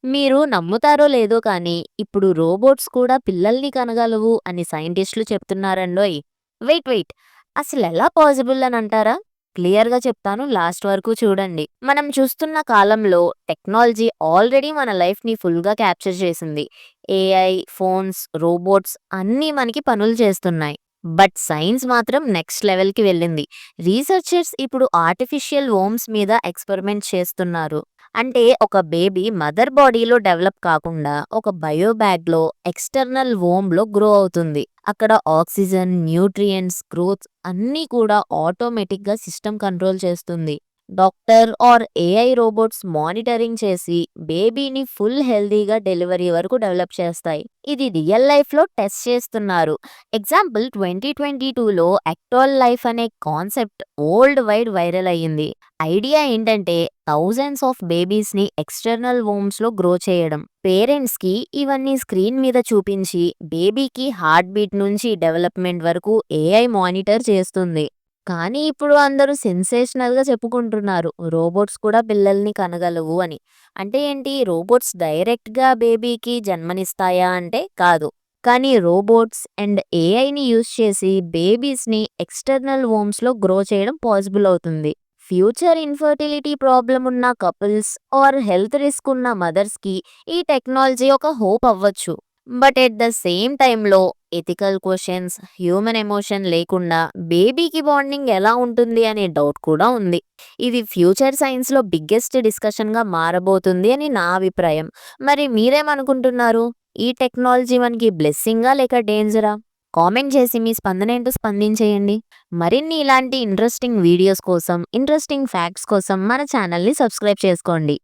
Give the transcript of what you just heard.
మీరు నమ్ముతారో లేదో కానీ, ఇప్పుడు రోబోట్స్ కూడా పిల్లల్ని కనగలవు అని సైంటిస్టులు చెప్తున్నారండోయ్! వెయిట్. అసలెలా పాజిబుల్ అని అంటారా? క్లియర్‌గా చెప్తాను, లాస్ట్ వరకు చూడండి. మనం చూస్తున్న కాలంలో టెక్నాలజీ ఆల్రెడీ మన లైఫ్‌ని ఫుల్‌గా క్యాప్చర్ చేసింది. ఏఐ, ఫోన్స్, రోబోట్స్ అన్నీ మనకి పనులు చేస్తున్నాయి. బట్ సైన్స్ మాత్రం నెక్స్ట్ లెవెల్‌కి వెళ్ళింది. రీసెర్చర్స్ ఇప్పుడు ఆర్టిఫిషియల్ వోమ్స్ మీద ఎక్స్‌పెరిమెంట్ చేస్తున్నారు. అంటే ఒక బేబీ మదర్ బాడీలో డెవలప్ కాకుండా ఒక బయో బ్యాగ్‌లో ఎక్స్‌టర్నల్ వోమ్‌లో గ్రో అవుతుంది. అక్కడ ఆక్సిజన్, న్యూట్రియంట్స్, గ్రోత్ అన్నీ కూడా ఆటోమేటిక్‌గా సిస్టమ్ కంట్రోల్ చేస్తుంది. Doctor or AI robots monitoring చేసి బేబీని ఫుల్ హెల్తీగా డెలివరీ వరకు డెవలప్ చేస్తాయి. ఇది రియల్ లైఫ్‌లో టెస్ట్ చేస్తున్నారు. ఎగ్జాంపుల్ 2022లో యాక్టువల్ లైఫ్ అనే కాన్సెప్ట్ వరల్డ్ వైడ్ వైరల్ అయ్యింది. ఐడియా ఏంటంటే థౌజండ్స్ ఆఫ్ బేబీస్‌ని ఎక్స్టర్నల్ వోమ్స్‌లో గ్రో చేయడం. పేరెంట్స్‌కి ఇవన్నీ స్క్రీన్ మీద చూపించి బేబీకి హార్ట్ బీట్ నుంచి డెవలప్‌మెంట్ వరకు ఏఐ మానిటర్ చేస్తుంది. కానీ ఇప్పుడు అందరూ సెన్సేషనల్‌గా చెప్పుకుంటున్నారు, రోబోట్స్ కూడా పిల్లల్ని కనగలవు అని. అంటే ఏంటి, రోబోట్స్ డైరెక్ట్‌గా బేబీకి జన్మనిస్తాయా అంటే కాదు. కానీ రోబోట్స్ అండ్ ఏఐని యూజ్ చేసి బేబీస్‌ని ఎక్స్టర్నల్ వోమ్స్‌లో గ్రో చేయడం పాసిబుల్ అవుతుంది. ఫ్యూచర్ ఇన్‌ఫర్టిలిటీ ప్రాబ్లమ్ ఉన్న కపుల్స్ ఆర్ హెల్త్ రిస్క్ ఉన్న మదర్స్‌కి ఈ టెక్నాలజీ ఒక హోప్ అవ్వచ్చు. బట్ ఎట్ ద సేమ్ టైంలో ఎథికల్ క్వశ్చన్స్, హ్యూమన్ ఎమోషన్ లేకుండా బేబీకి బాండింగ్ ఎలా ఉంటుంది అనే డౌట్ కూడా ఉంది. ఇది ఫ్యూచర్ సైన్స్లో బిగ్గెస్ట్ డిస్కషన్గా మారబోతుంది అని నా అభిప్రాయం. మరి మీరేమనుకుంటున్నారు? ఈ టెక్నాలజీ మనకి బ్లెస్సింగా లేక డేంజరా? కామెంట్ చేసి మీ స్పందన ఏంటో స్పందించేయండి. మరిన్ని ఇలాంటి ఇంట్రెస్టింగ్ వీడియోస్ కోసం, ఇంట్రెస్టింగ్ ఫ్యాక్ట్స్ కోసం మన ఛానల్ని సబ్స్క్రైబ్ చేసుకోండి.